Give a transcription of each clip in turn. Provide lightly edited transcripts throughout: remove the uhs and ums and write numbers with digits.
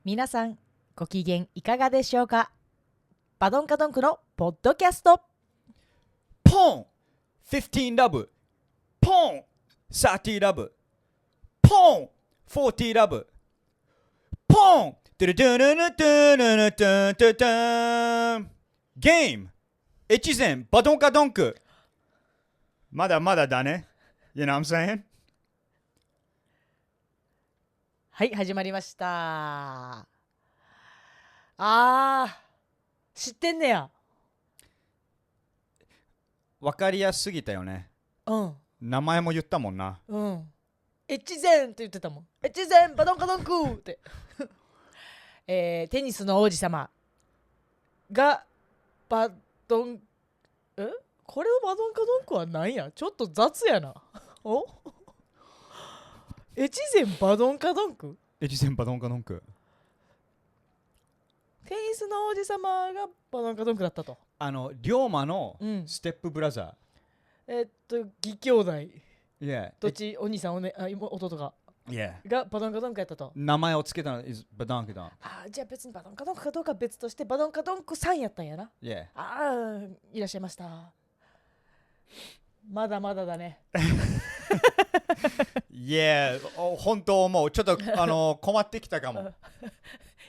皆さんご機嫌いかがでしょうか。バドンカドンクのポッドキャスト。ポン15ラブ、ポン30ラブ、ポン40ラブ、ポンドゥルドゥルルドゥルルドゥンドゥドゥンゲーム越前バドンカドンク。まだまだだね。You know what I'm saying? はい、始まりました。知ってんねや。わかりやすすぎたよね。名前も言ったもんな。越前って言ってたもん。越前バドンカドンクってテニスの王子様がバドンこれのバドンカドンクは何や。ちょっと雑やな。お越前バドンカドンク、越前バドンカドンク。テニスの王子様がバドンカドンクだったと。龍馬のステップブラザー、義兄弟、yeah. どっちお兄さん弟が、yeah. がバドンカドンクやったと。名前をつけたのはバドンカドン。じゃあ別にバドンカドンクかどうかは別としてバドンカドンクさんやったんやな。yeah. いらっしゃいました。まだまだだね。本当思う。ちょっと困ってきたかも。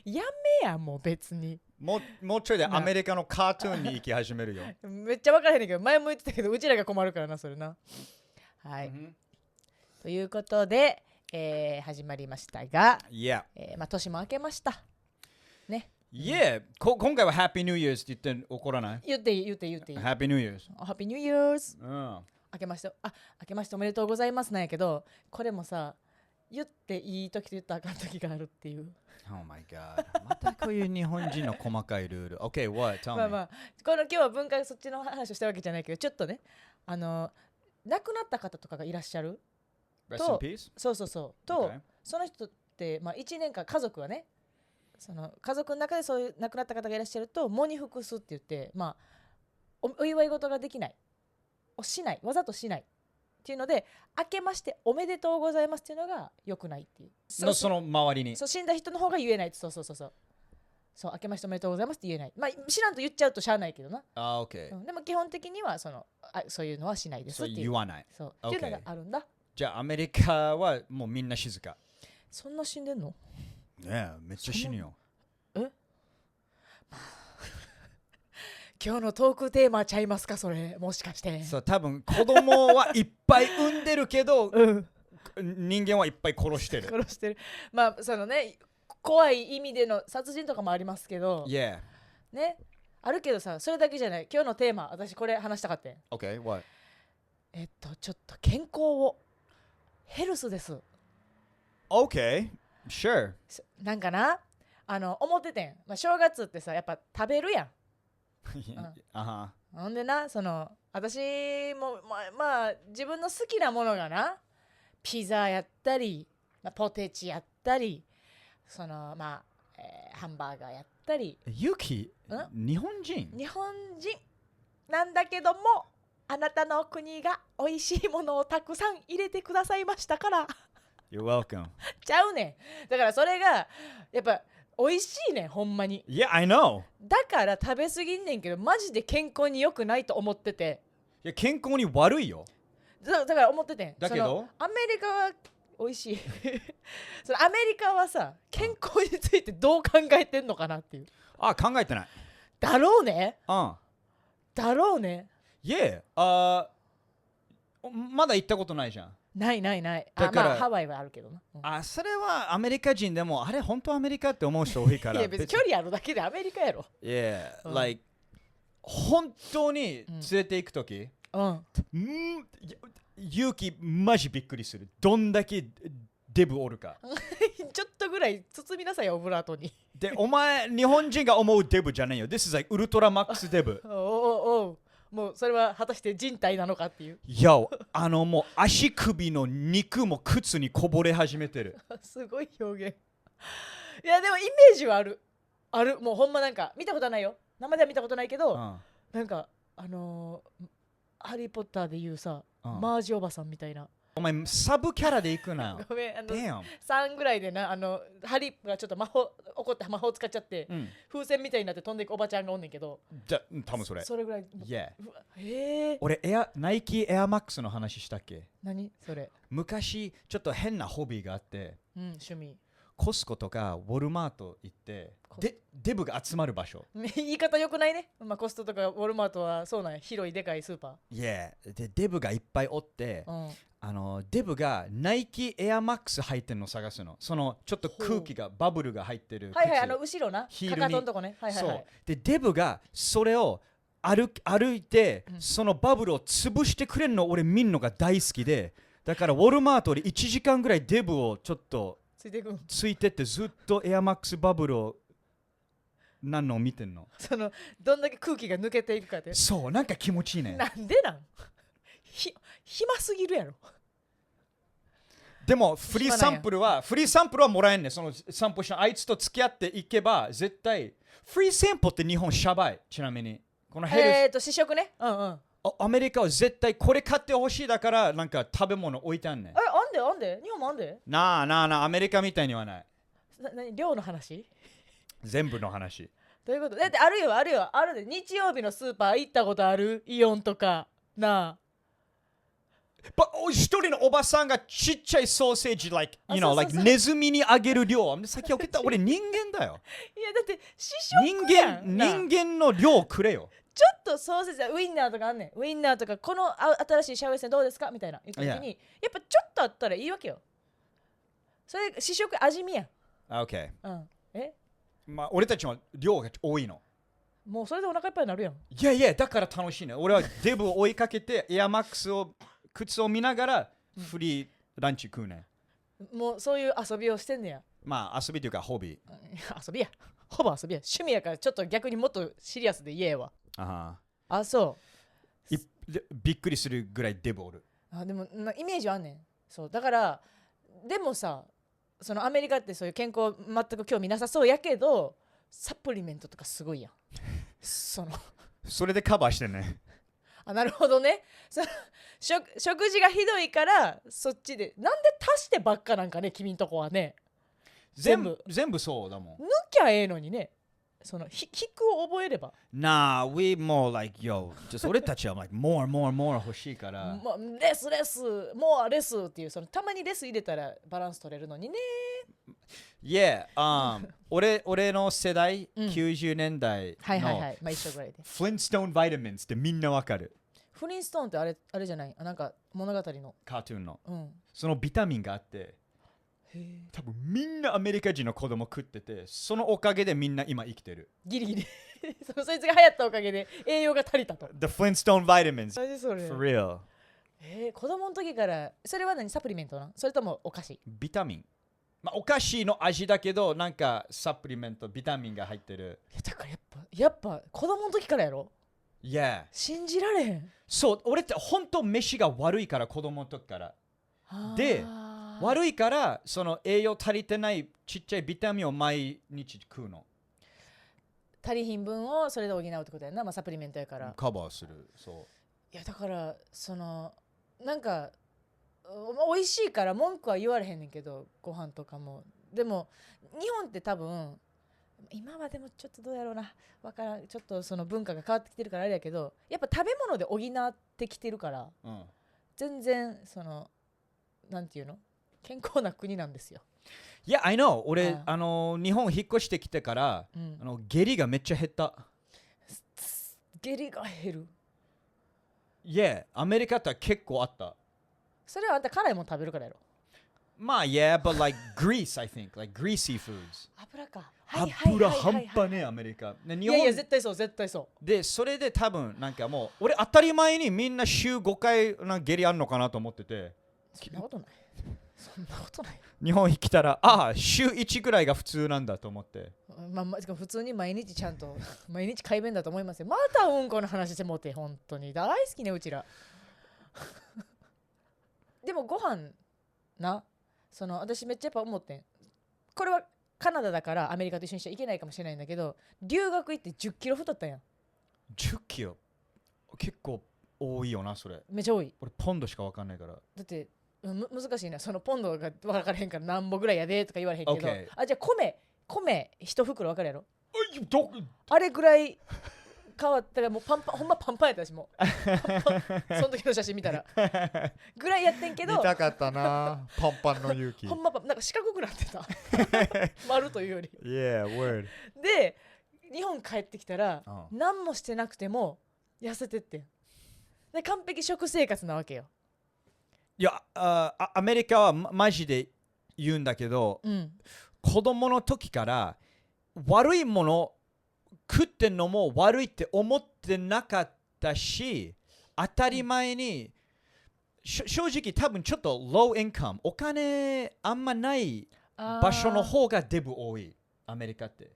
やめや、もう別にもうちょいでアメリカのカートゥーンに行き始めるよ。めっちゃ分からへんねんけど、前も言ってたけどうちらが困るからな、それな。はい、ということで、始まりましたが、年も明けましたね。今回はハッピーニューイヤーって言って怒らない？言っていい。ハッピーニューイヤー。ハッピーニューイヤー。明けましておめでとうございますなんやけど、これもさ、言っていい時と言ったらあかん時があるっていう。Oh my god。またこういう日本人の細かいルール。Okay, what? Tell me. 今日は文化そっちの話をしたわけじゃないけど、ちょっとね、亡くなった方とかがいらっしゃると、そうと、その人って、1年間家族はね、その家族の中でそういう亡くなった方がいらっしゃると、喪に服すって言って、お祝い事ができない、わざとしないっていうので、明けましておめでとうございますっていうのが良くないっていう。その周りに。死んだ人の方が言えない。そう、明けましておめでとうございますって言えない。知らんと言っちゃうとしゃあないけどな。OK。でも基本的にはそういうのはしないですっていう。言わない。っていうのがあるんだ。じゃあアメリカはもうみんな静か。そんな死んでんの？ねえ、めっちゃ死ぬよ。今日のトークテーマちゃいますか、それ。もしかして。そう、多分子供はいっぱい産んでるけど、人間はいっぱい殺してる。そのね、怖い意味での殺人とかもありますけど、ね、あるけどさ、それだけじゃない。今日のテーマ、私これ話したかったん。Okay, what? ちょっと健康を、ヘルスです。Okay, sure. なんかな、思っててん。正月ってさ、やっぱ食べるやん。ほんでな、私も自分の好きなものがな、ピザやったり、ポテチやったり、ハンバーガーやったり。ユキ、日本人なんだけども、あなたの国が美味しいものをたくさん入れてくださいましたから。You're welcome. ちゃうねん。だからそれがやっぱ美味しいねん、ほんまに。Yeah, I know. だから食べ過ぎんねんけど、マジで健康に良くないと思ってて。いや、健康に悪いよ。だから思っててん。だけどアメリカは美味しい。アメリカはさ、健康についてどう考えてんのかなっていう。考えてない。だろうね。Yeah. まだ行ったことないじゃん。ない。ハワイはあるけどな。それはアメリカ人でも、あれ本当アメリカって思う人多いから。いや、別に距離あるだけでアメリカやろ。Yeah,本当に連れて行くとき、勇気マジびっくりする。どんだけデブおるか。ちょっとぐらい包みなさいよ、オブラートに。で、お前、日本人が思うデブじゃないよ。This is like ウルトラマックスデブ。もうそれは果たして人体なのかっていう。もう足首の肉も靴にこぼれ始めてる。すごい表現。いやでもイメージはある。もうほんまなんか見たことないよ。生では見たことないけど、なんかハリーポッターで言うさ、マージおばさんみたいな。お前サブキャラで行くな。ごめん、Damn 3ぐらいでな、ハリがちょっと怒って魔法使っちゃって、風船みたいになって飛んでいくおばちゃんがおんねんけど、じゃ多分それ。それぐらい。俺ナイキエアマックスの話したっけ？何それ？昔ちょっと変なホビーがあって、趣味。コスコとかウォルマート行ってデブが集まる場所。言い方よくないね。コストとかウォルマートはそうなんや、広いでかいスーパー。でデブがいっぱいおって、デブがナイキエアマックス履いてるの探すの。そのちょっと空気がバブルが入ってる靴。後ろな、かかとのとこね。そうでデブがそれを歩いて、そのバブルを潰してくれるの俺見るのが大好きで、だからウォルマートで1時間ぐらいデブをちょっとついてってずっとエアマックスバブルを何のを見てんの。どんだけ空気が抜けていくかで。そう、なんか気持ちいいね。なんでなん暇すぎるやろ。でもフリーサンプルはもらえんね。その散歩しあいつと付き合っていけば絶対。フリーサンプルって日本シャバい。ちなみにこの試食ね。アメリカは絶対これ買ってほしいだからなんか食べ物置いてあんねん。あんで日本もあんでなあアメリカみたいにはない。量の話？全部の話。ということだってあるで。日曜日のスーパー行ったことある？イオンとかなあ。一人のおばさんがちっちゃいソーセージ、like ネズミにあげる量。さっき言った俺人間だよ。いやだって試食やん。人間の量くれよ。ちょっとソーセージウインナーとかあんねん。ウインナーとかこの新しいシャウエッセンどうですかみたいな言った時にやっぱちょっとあったらいいわけよ。それ試食味見やん。OK。俺たちは量が多いの。もうそれでお腹いっぱいになるやん。いやだから楽しいね。俺はデブを追いかけてエアマックスを靴を見ながらフリーランチ食うね。もうそういう遊びをしてんねや。遊びというかホビー。遊びや。ほぼ遊びや。趣味やからちょっと逆にもっとシリアスで言えわ。そうびっくりするぐらいデブおる。でもイメージはあんねん。そうだからでもさ、そのアメリカってそういう健康全く興味なさそうやけどサプリメントとかすごいやん。それでカバーしてね。なるほどね。食事がひどいからそっちでなんで足してばっかなんかね、君んとこはね。全部そうだもん。抜きゃええのにね。引くを覚えれば。we more like俺たちはlike more 欲しいから。レスもうレスっていうたまにレス入れたらバランス取れるのにね。俺の世代、90年代の一緒ぐらいで。フリンストーンバイタミンズってみんなわかる。フリンストーンってあれじゃない？なんか物語のカートゥーンの、そのビタミンがあって。多分みんなアメリカ人の子供食ってて、そのおかげでみんな今生きてる。ギリギリそいつが流行ったおかげで栄養が足りたと。 The Flintstone Vitamins。 何それ For real。 子供の時から。それは何？サプリメントな？それともお菓子？ビタミン。お菓子の味だけどなんかサプリメントビタミンが入ってる。だからやっぱ子供の時からやろ。信じられへん。そう、俺って本当飯が悪いから子供の時から。で悪いからその栄養足りてないちっちゃいビタミンを毎日食うの。足りひん分をそれで補うってことやな。サプリメントやからカバーする。そういやだからなんか美味しいから文句は言われへんねんけど、ご飯とかも。でも日本って多分今はでもちょっとどうやろうな、わからん。ちょっとその文化が変わってきてるからあれやけど、やっぱ食べ物で補ってきてるから、全然なんていうの、健康な国なんですよ。I know。 俺日本引っ越してきてから、下痢がめっちゃ減った。下痢が減る？アメリカって結構あった。それはあんた辛いもん食べるからやろ。but like grease, I think. Like greasy foods。 油か。油半端ね、アメリカ。いや絶対そう。で、それで多分なんかもう、俺当たり前にみんな週5回下痢あんのかなと思ってて。そんなことない。日本に来たら、週1ぐらいが普通なんだと思って。普通に毎日ちゃんと、毎日改便だと思いますよ。またうんこの話してもうて、本当に大好きね、うちら。でもご飯な、私めっちゃやっぱ思ってん。これはカナダだからアメリカと一緒にしちゃいけないかもしれないんだけど、留学行って10キロ太ったやん。10キロ結構多いよな、それ。めっちゃ多い。俺ポンドしか分かんないから。だって難しいな。そのポンドが分からへんから何本ぐらいやでとか言われへんけど、 Okay. あ、じゃあ米一袋分かるやろ。どあれぐらい変わったらもうパンパン、ほんまパンパンやったし、もうパンパンその時の写真見たらぐらいやってんけど、見たかったなパンパンの勇気ほんまなんか四角くなってた丸というより Yeah, word で、日本帰ってきたら、うん何もしてなくても痩せてってんで、完璧食生活なわけよ。いやアメリカはマジで言うんだけど、うん、子供の時から悪いもの食ってんのも悪いって思ってなかったし、当たり前に、正直多分ちょっとローインカム、お金あんまない場所の方がデブ多い、アメリカって。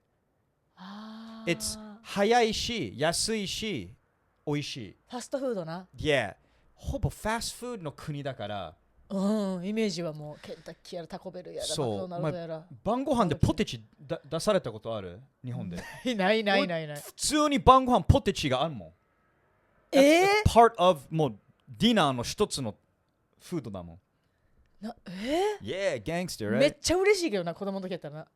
It's 早いし、安いし、美味しい。ファストフードな。Yeah。ほぼファストフードの国だから。うん、イメージはもうケンタッキーやらタコベルやらマクドナルドやら、晩ご飯でポテチ出されたことある？日本で。ない普通に晩ご飯ポテチがあるもん。part of もうディナーの一つのフードだもん。Yeah, gangster, right? めっちゃ嬉しいけどな、子供の時やったらな。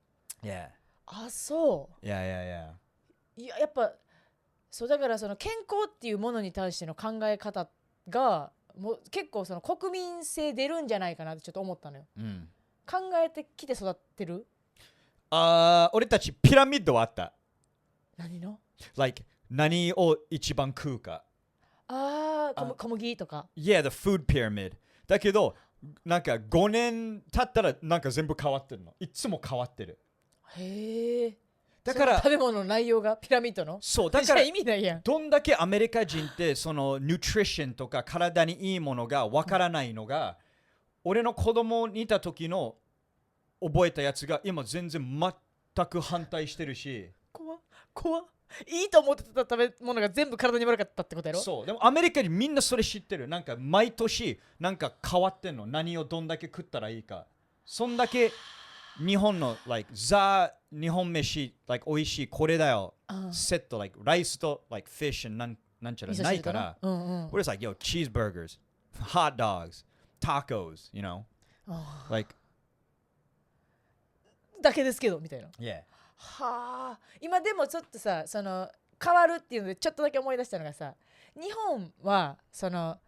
Yeah. あ、そう。Yeah. いや、やっぱそうだから、その健康っていうものに対しての考え方がもう結構その国民性出るんじゃないかなってちょっと思ったのよ。うん。考えてきて育ってる？俺たちピラミッドはあった。何の？ Like 何を一番食うか。小麦とか。Yeah, the food pyramid. だけどなんか5年経ったらなんか全部変わってるの。いつも変わってる。へえ。だから食べ物の内容がピラミッドの？そうだから意味ないやん。どんだけアメリカ人ってそのニュートリションとか体にいいものがわからないのが、俺の子供にいた時の覚えたやつが今全然全く反対してるし。怖っ。いいと思ってた食べ物が全部体に悪かったってことやろ？そう。でもアメリカ人みんなそれ知ってる。なんか毎年なんか変わってんの。何をどんだけ食ったらいいか。そんだけ日本のザ日本飯美味しいこれだよ。セットライスとフィッシュなんちゃらないから。We're just yo cheeseburgers, hot dogs, tacos, you know. だけですけどみたいな。Yeah. はあ。今でもちょっとさ、その変わるっていうのでちょっとだけ思い出したのがさ、日本はその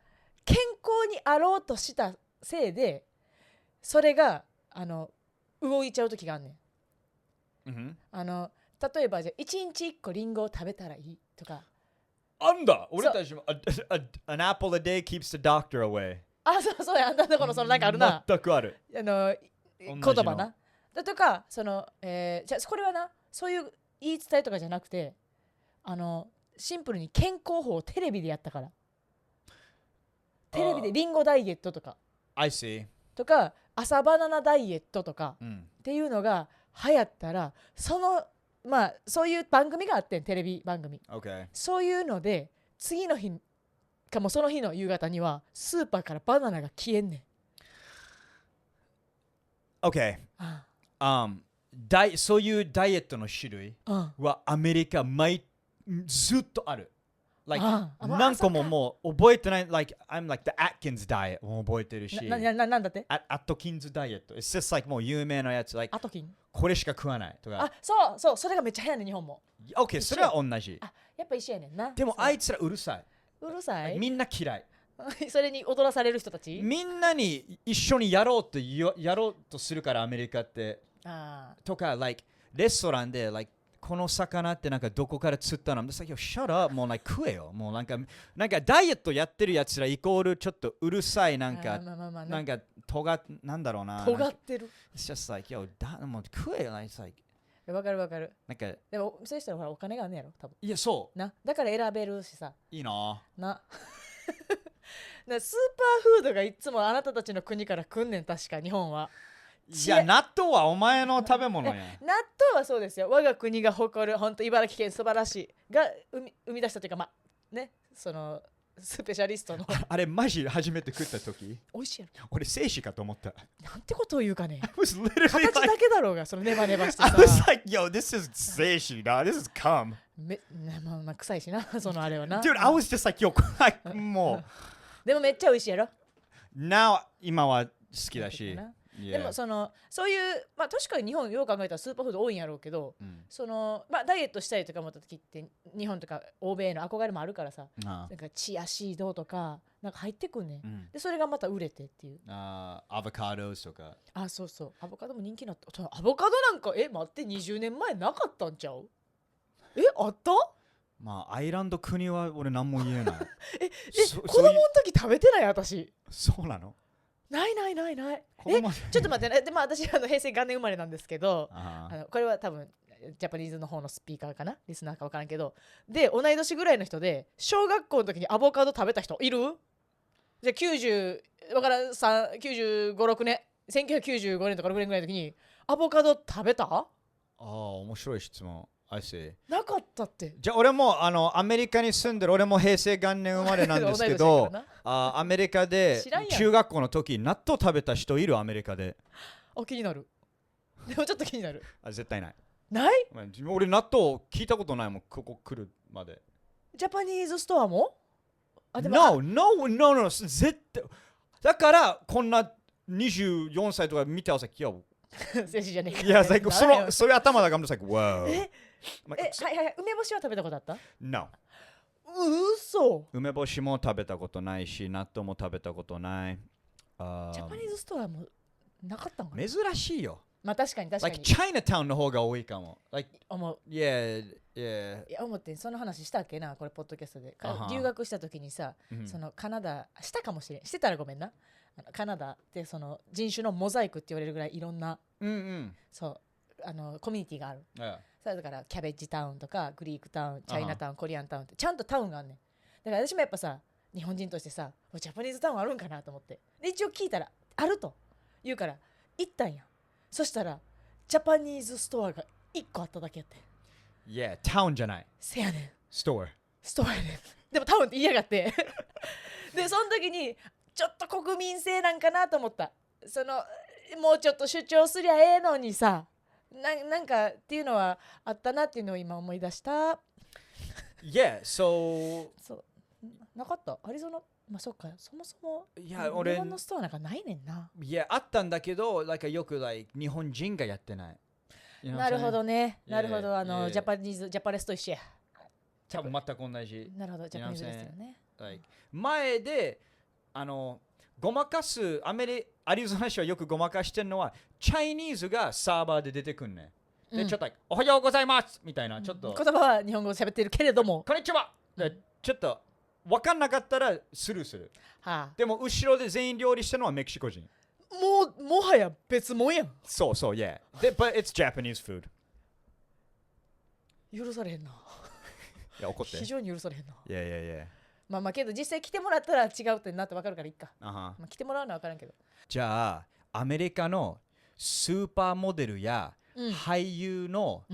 健康にあろうとしたせいでそれが動いちゃう時があんねん。例えばじゃあ1日1個リンゴを食べたらいいとか。あんだ。俺たちも an apple a day keeps the doctor away。そうや。あんなとこのそのなんかあるな。全くある。言葉な。だとかじゃあこれはな、そういう言い伝えとかじゃなくて、シンプルに健康法をテレビでやったから。テレビでリンゴダイエットとか I see とか朝バナナダイエットとか、っていうのが流行ったら、そういう番組があってん、テレビ番組、そういうので次の日かもその日の夕方にはスーパーからバナナが消えんねん。OK。そういうダイエットの種類はアメリカずっとある。何個ももう覚えてない。I'm the Atkins diet も覚えてるし。なんだって？アトキンズダイエット。It's just もう有名なやつ。アトキン？これしか食わないとか。そう、それがめっちゃ流行んねん、日本も。OK、それは同じ。やっぱ一緒やねんな。でもあいつらうるさい。うるさい？みんな嫌い。それに踊らされる人たち？みんなに一緒にやろうとするから、アメリカって。とか、レストランで、この魚ってなんかどこから釣ったの？shut up、もう食えよ。もうなんかダイエットやってるやつらイコールちょっとうるさい、なんかなんだろうな。尖ってる。It's just もう食えよ。わかる。でもそういう人はほらお金があんねやろ、多分。いや、そうな。だから選べるしさ。いいな。スーパーフードがいつもあなたたちの国から来んねん、確か日本は。いや、納豆はお前の食べ物や。納豆はそうですよ。我が国が誇る本当茨城県素晴らしいが生み出したというか、そのスペシャリストのあれマジ初めて食った時美味しいやろ。俺精子かと思った。なんてことを言うかね。 I was literally 形だけだろうが、そのネバネバしてさ。 I was yo, this is 精子だ。This is cum。 臭いしな、そのあれはな。 Dude, I was just yo もうでもめっちゃ美味しいやろ。今は好きだし。でもそういう、まあ確かに日本よう考えたらスーパーフード多いんやろうけど、まあダイエットしたりとか思った時って日本とか欧米の憧れもあるからさ、なんかチアシードとかなんか入ってくんね、でそれがまた売れてっていう。アボカドとか。そうそう、アボカドも人気になった。アボカドなんか待って20年前なかったんちゃう？あった？まあアイランド国は俺何も言えない。子供の時食べてない私。そうなの？ないちょっと待ってね。で、まあ、私平成元年生まれなんですけど、これは多分ジャパニーズの方のスピーカーかな、リスナーか分からんけど、で同い年ぐらいの人で小学校の時にアボカド食べた人いる？じゃあ90分からん95、6年1995年とか6年ぐらいの時にアボカド食べた？面白い質問。なかったって。じゃあ俺もアメリカに住んでる、俺も平成元年生まれなんですけどアメリカで中学校の時納豆食べた人いる？アメリカで。気になる。でもちょっと気になる。絶対ない。ない？俺納豆聞いたことないもん、ここ来るまで。ジャパニーズストアも？No、絶対。だからこんな24歳とか見てはさ、いやいや、そういう頭だから、wow。梅干しは食べたことあった？ No。嘘。梅干しも食べたことないし、納豆も食べたことない。ジャパニーズストアもなかったのかな？珍しいよ。まあ確かに。チャイナタウンの方が多いかも。思う。いや、思って、その話したっけな、これポッドキャストで。留学した時にさ、カナダしたかもしれん。してたらごめんな。カナダって人種のモザイクって言われるぐらいいろんな、コミュニティがある。それだからキャベッジタウンとかグリークタウン、チャイナタウン、コリアンタウンってちゃんとタウンがあんねん。だから私もやっぱさ、日本人としてさ、ジャパニーズタウンあるんかなと思って、で一応聞いたらあると言うから行ったんや。そしたらジャパニーズストアが1個あっただけやって。いや、タウンじゃない。せやねん。ストアやねん。でもタウンって言いやがってでその時にちょっと国民性なんかなと思った。もうちょっと主張すりゃええのにさ、なんかっていうのはあったなっていうのを今思い出した。そうなかった。アリゾナ、まあそっか、そもそも日本のストアなんかないねんな。あったんだけど、よく日本人がやってない。なるほどね。なるほど。ジャパニーズ、ジャパレスと一緒や。多分全く同じ。なるほど、ジャパニーズですよね。前でごまかす、アリゾナ州はよくごまかしてるのは、チャイニーズがサーバーで出てくんね。で、ちょっとおはようございますみたいな、ちょっと言葉は日本語で喋ってるけれども、こんにちは。ちょっと分かんなかったらスルーする。でも後ろで全員料理してるのはメキシコ人。もはや別物やん。そう、yeah。But it's Japanese food。許されへんな。いや、怒って。非常に許されへんな。いや。まあけど実際来てもらったら違うってなって分かるからいいか。来てもらうのは分からんけど。じゃあアメリカのスーパーモデルや俳優の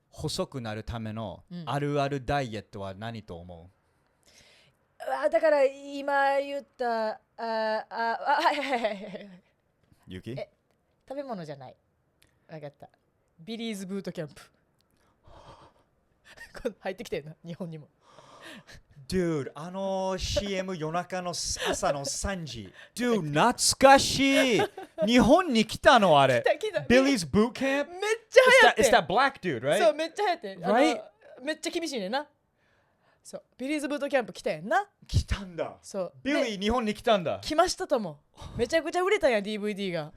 細くなるためのあるあるダイエットは何と思う？だから今言ったはいゆき？食べ物じゃない。分かった。ビリーズブートキャンプ入ってきてるな、日本にも。Dude、CM 夜中の朝の3時。Dude、懐かしい。日本に来たのあれ。Billy's Boot Camp。めっちゃ流行って。It's that black dude, right? そう、めっちゃ流行って。めっちゃ厳しいねんな。そう、ビリーズブートキャンプ来たやんな。来たんだ。そう。ビリー、日本に来たんだ。来ましたとも。めちゃくちゃ売れたやん、DVD が。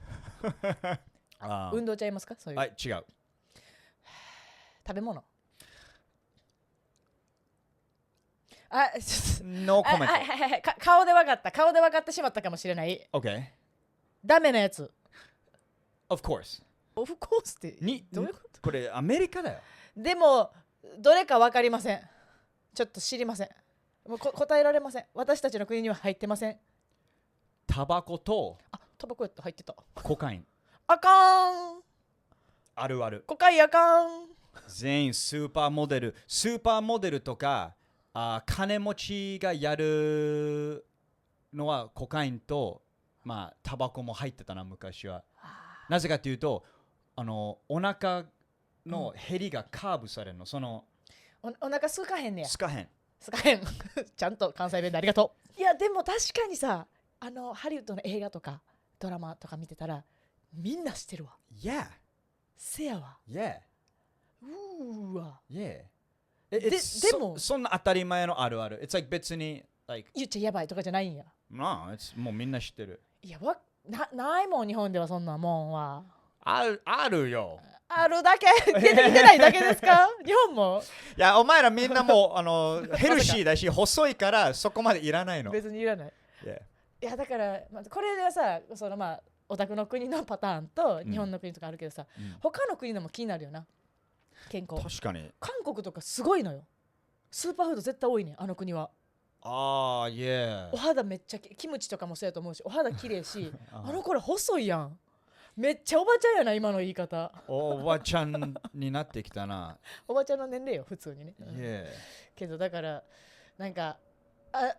運動ちゃいますか？そういう。はい、違う。食べ物。ノーコメント。顔で分かってしまったかもしれない。OK。ダメなやつ。Of course。Of course ってどういうこと？これアメリカだよ。でもどれか分かりません。ちょっと知りません。もう答えられません。私たちの国には入ってません。タバコとタバコやって入ってた。コカイン。あかん。あるある。コカインあかん。全員スーパーモデルとか金持ちがやるのはコカインとタバコも入ってたな、昔は。なぜかというとお腹の減りがカーブされるの。お腹すかへんねや。すかへんちゃんと関西弁でありがとう。いやでも確かにさ、ハリウッドの映画とかドラマとか見てたらみんな知ってるわ。 Yeah. せやわ。 Yeah. うーわ。 Yeah. でもそんな当たり前のあるある。It's like 別に like 言っちゃやばいとかじゃないんや。No, it's もうみんな知ってる。いやないもん日本ではそんなもんは。あるよ。あるだけ出てきてないだけですか日本も。いや、お前らみんなもうヘルシーだし、細いからそこまでいらないの。別にいらない。Yeah. いやだから、これではさお宅の国のパターンと日本の国とかあるけどさ、他の国のも気になるよな。健康。確かに。韓国とかすごいのよ。スーパーフード絶対多いねあの国は。Yeah. お肌めっちゃキムチとかもそうやと思うし、お肌綺麗しあの子細いやん。めっちゃおばちゃんやな今の言い方。おばちゃんになってきたな。おばちゃんの年齢よ普通にね。Yeah. けどだからなんか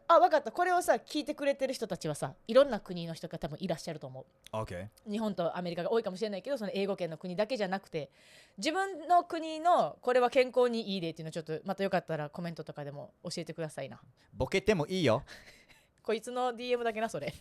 分かった。これをさ聞いてくれてる人たちはさいろんな国の人が多分いらっしゃると思う。 Okay. 日本とアメリカが多いかもしれないけど、その英語圏の国だけじゃなくて自分の国のこれは健康にいいでっていうのをちょっとまたよかったらコメントとかでも教えてくださいな。ボケてもいいよ。こいつの DM だけなそれ